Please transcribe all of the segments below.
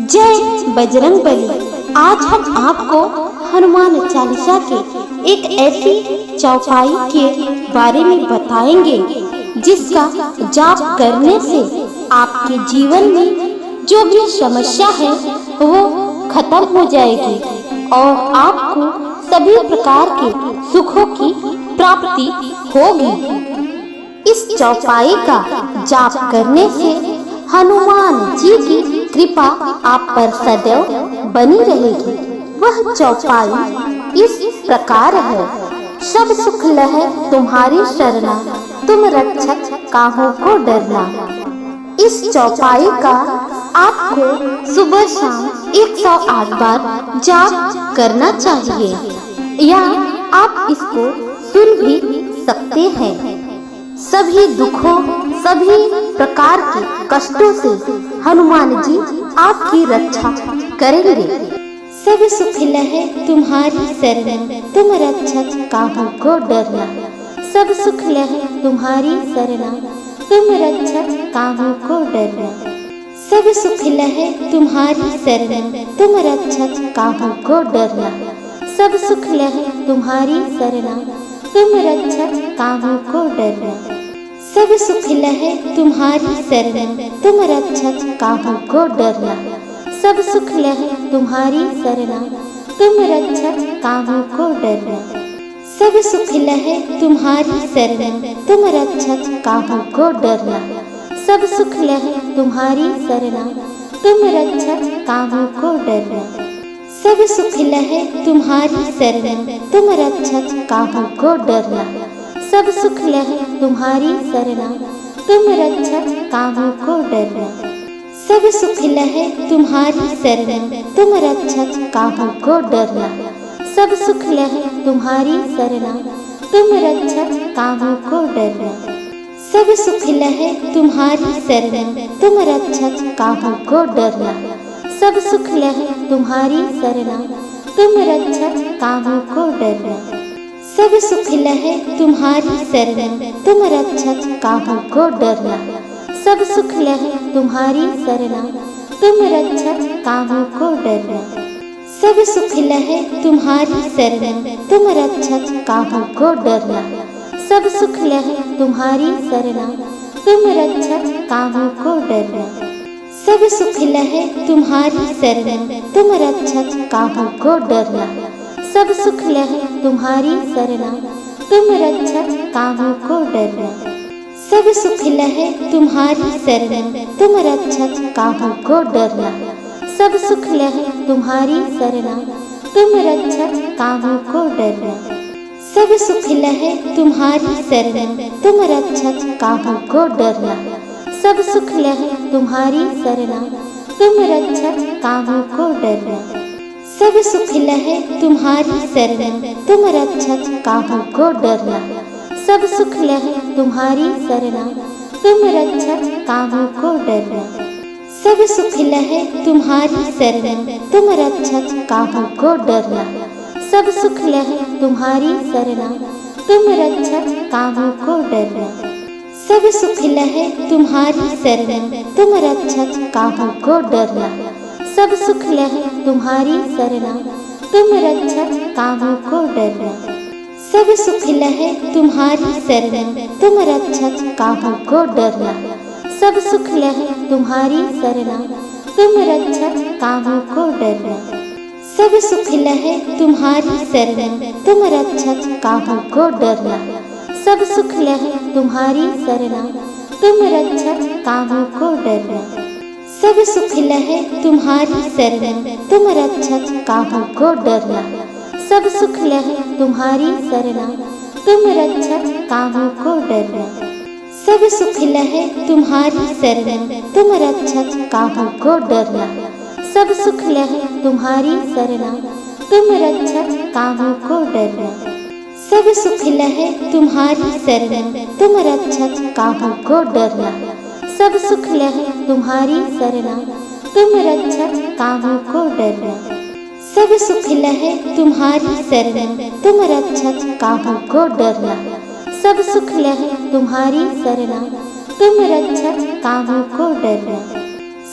जय बजरंगबली। आज हम आपको हनुमान चालीसा के एक ऐसी चौपाई के बारे में बताएंगे जिसका जाप करने से आपके जीवन में जो भी समस्या है वो खत्म हो जाएगी और आपको सभी प्रकार के सुखों की प्राप्ति होगी। इस चौपाई का जाप करने से हनुमान जी की कृपा आप पर सदैव बनी रहेगी। वह चौपाई इस प्रकार है। सब सुख लहै तुम्हारी शरणा, तुम रक्षक काहू को डरना। इस चौपाई का आपको सुबह शाम 108 बार जाप करना चाहिए या आप इसको सुन भी सकते हैं। सभी दुखों, सभी प्रकार के कष्टों से हनुमान जी आपकी रक्षा करेंगे। सब सुख लहै तुम्हारी शरणा, तुम रक्षक काहू को डरना। सब सुख लहै तुम्हारी शरणा, तुम रक्षक काहू को डरना। सब सुख लहै तुम्हारी शरणा, तुम रक्षक काहू को डरना। सब सुख लहै तुम्हारी शरणा, तुम रक्षक काहू को डरना। सब सुख लहै तुम्हारी शरणा, तुम रक्षक काहू को डरना। सब सुख लहै तुम्हारी शरणा, तुम रक्षक काहू को डरना। सब सुख लहै तुम्हारी शरणा, तुम रक्षक काहू को डरना। सब सुख लहै तुम्हारी शरणा, तुम रक्षक काहू को डरना। सब सुख लहै तुम्हारी शरणा, तुम रक्षक काहू को डरना। सब सुख लहै तुम्हारी शरणा, तुम रक्षक काहू को डरना। सब सुख लहै तुम्हारी शरणा, तुम रक्षक काहू को डरना। सब सुख लहै तुम्हारी शरणा, तुम रक्षक काहू को डरना। सब सुख लहै तुम्हारी शरणा, तुम रक्षक काहू को डरना। सब सुख लहै तुम्हारी शरणा, तुम रक्षक काहू को डरना। सब सुख लहै तुम्हारी शरणा, तुम रक्षक काहू को डरना। सब सुख लहै तुम्हारी शरणा, तुम रक्षक काहू को डरना। सब सुख लहै तुम्हारी शरणा, तुम रक्षक काहू को डरना। सब सुख लहै तुम्हारी शरणा, तुम रक्षक काहू को डरना। सब सुख लहै तुम्हारी शरणा, तुम रक्षक काहू को डरना। सब सुख लहै तुम्हारी शरणा, तुम रक्षक काहू को डरना। सब सुख लहै तुम्हारी शरणा, तुम रक्षक काहू को डरना। सब सुख लहै तुम्हारी शरणा, तुम रक्षक काहू को डरना। सब सुख लहै तुम्हारी शरणा, तुम रक्षक काहू को डरना। सब सुख लहै तुम्हारी शरणा, तुम रक्षक काहू को डरना। सब सुख लहै तुम्हारी शरणा, तुम रक्षक काहू को डरना। सब सुख लहै तुम्हारी शरणा, तुम रक्षक काहू को डरना। सब सुख लहै तुम्हारी शरणा, तुम रक्षक काहू को डरना। सब सुख लहै तुम्हारी शरणा, तुम रक्षक काहू को डरना। सब सुख लहै तुम्हारी शरणा, तुम रक्षक काहू को डरना। सब सुख लहै तुम्हारी शरणा, तुम रक्षक काहू को डरना। सब सुख लहै तुम्हारी शरणा, तुम रक्षक काहू को डरना। सब सुख लहै तुम्हारी शरणा, तुम रक्षक काहू को डरना। सब सुख लहै तुम्हारी शरणा, तुम रक्षक काहू को डरना। सब सुख लहै तुम्हारी शरणा, तुम रक्षक काहू को डरना। सब सुख लहै तुम्हारी शरणा, तुम रक्षक काहू को डरना। सब सुख लहै तुम्हारी शरणा, तुम रक्षक काहू को डरना। सब सुख लहै तुम्हारी शरणा, तुम रक्षक काहू को डरना। सब सुख लहै तुम्हारी शरणा, तुम रक्षक काहू को डरना। सब सुख लहै तुम्हारी शरणा, तुम रक्षक काहू को डरना। सब सुख लहै तुम्हारी शरणा, तुम रक्षक काहू को डरना। सब सुख लहै तुम्हारी शरणा, तुम रक्षक काहू को डरना। सब सुख लहै तुम्हारी शरणा, तुम रक्षक काहू को डरना।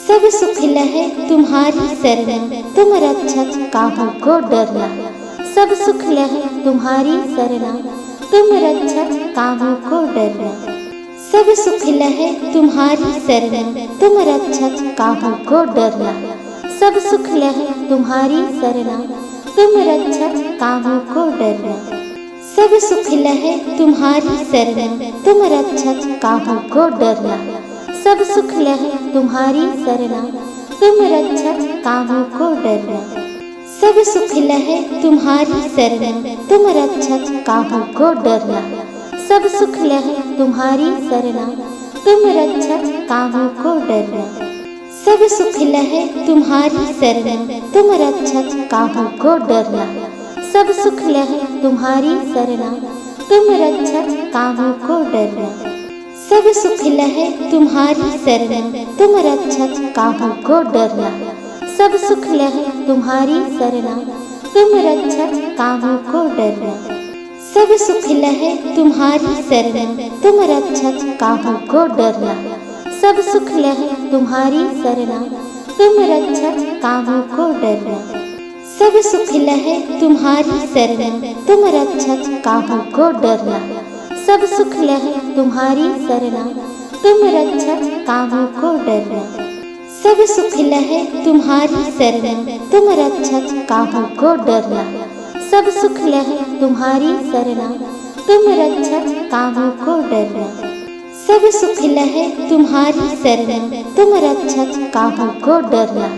सब सुख लहे तुम्हारी शरण, तुम रक्षक काहू को डरना। सब सुख लहे तुम्हारी शरण, तुम रक्षक काहू को डरना। सब सुख लहे तुम्हारी शरण, तुम रक्षक काहू को डरना। सब सुख लहे तुम्हारी शरण, तुम रक्षक काहू को डरना। सब सुख लहे तुम्हारी शरण, तुम रक्षक काहू को डरना। सब सुख लहे तुम्हारी शरण, तुम रक्षक काहू को डरना। सब सुख लहे तुम्हारी शरण, तुम रक्षक काहू को डरना। सब सुख लहे तुम्हारी शरण, तुम रक्षक काहू को डरना। सब सुख लहे तुम्हारी शरण, तुम रक्षक काहू को डरना। सब सुख लहे तुम्हारी शरण, तुम रक्षक काहू को डरना। सब सुख लहे तुम्हारी शरण, तुम रक्षक काहू को डरना। सब सुख लहे तुम्हारी शरण, तुम रक्षक काहू को डरना। सब सुख लहे तुम्हारी शरण, तुम रक्षक काहू को डरना। सब सुख लहे तुम्हारी शरण, तुम रक्षक काहू को डरना। सब सुख लहे तुम्हारी शरण, तुम रक्षक काहू को डरना। सब सुख लहे तुम्हारी शरण, तुम रक्षक काहू को डरना। सब सुख लहे तुम्हारी शरण, तुम रक्षक काहू को डरना। सब सुख लहे तुम्हारी शरण, तुम रक्षक काहू को डरना। सब सुख लहे तुम्हारी शरण, तुम रक्षक काहू को डरना। सब सुख लहे तुम्हारी शरण, तुम रक्षक काहू को डरना।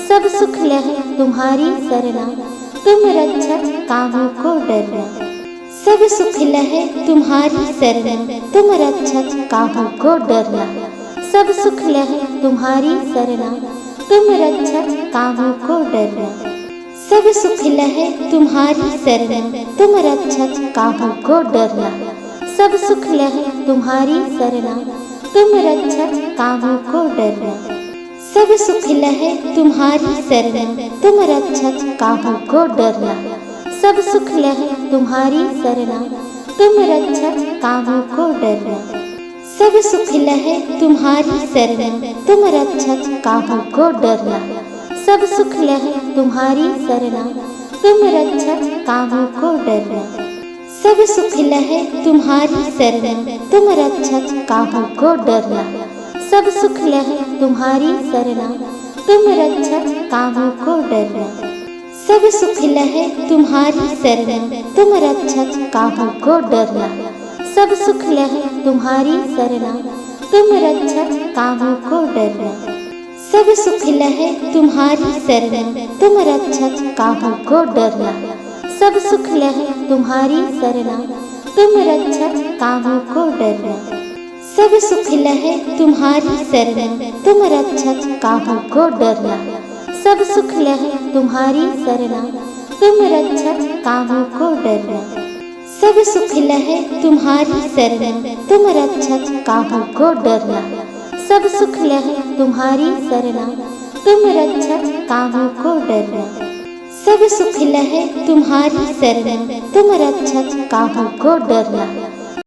सब सुख लहे तुम्हारी शरण, तुम रक्षक काहू को डरना। सब सुख लहे तुम्हारी शरण, तुम रक्षक काहू को डरना। सब सुख लहे तुम्हारी शरण, तुम रक्षक काहू को डरना। सब सुख लहे तुम्हारी शरण, तुम रक्षक काहू को डरना। सब सुख लहे तुम्हारी शरण, तुम रक्षक काहू को डरना। सब सुख लहे तुम्हारी शरण, तुम रक्षक काहू को डरना। सब सुख लहे तुम्हारी शरण, तुम रक्षक काहू को डरना। सब सुख लहे तुम्हारी शरण, तुम रक्षक काहू को डरना। सब सुख लहे तुम्हारी शरण, तुम रक्षक काहू को डरना। सब सुख लहे तुम्हारी शरण, तुम रक्षक काहू को डरना। सब सुख लहे तुम्हारी शरण, तुम रक्षक काहू को डरना। सब सुख लहे तुम्हारी शरण, तुम रक्षक काहू को डरना। सब सुख लहे तुम्हारी शरण, तुम रक्षक काहू को डरना। सब सुख लहे तुम्हारी शरण, तुम रक्षक काहू को डरना। सब सुख लहे तुम्हारी शरण, तुम रक्षक काहू को डरना। सब सुख लहे तुम्हारी शरण, तुम रक्षक काहू को डरना। सब सुख लहे तुम्हारी शरण, तुम रक्षक काहू को डरना। सब सुख लहे तुम्हारी शरण, तुम रक्षक काहू को डरना। सब सुख लहे तुम्हारी शरण, तुम रक्षक काहू को डरना।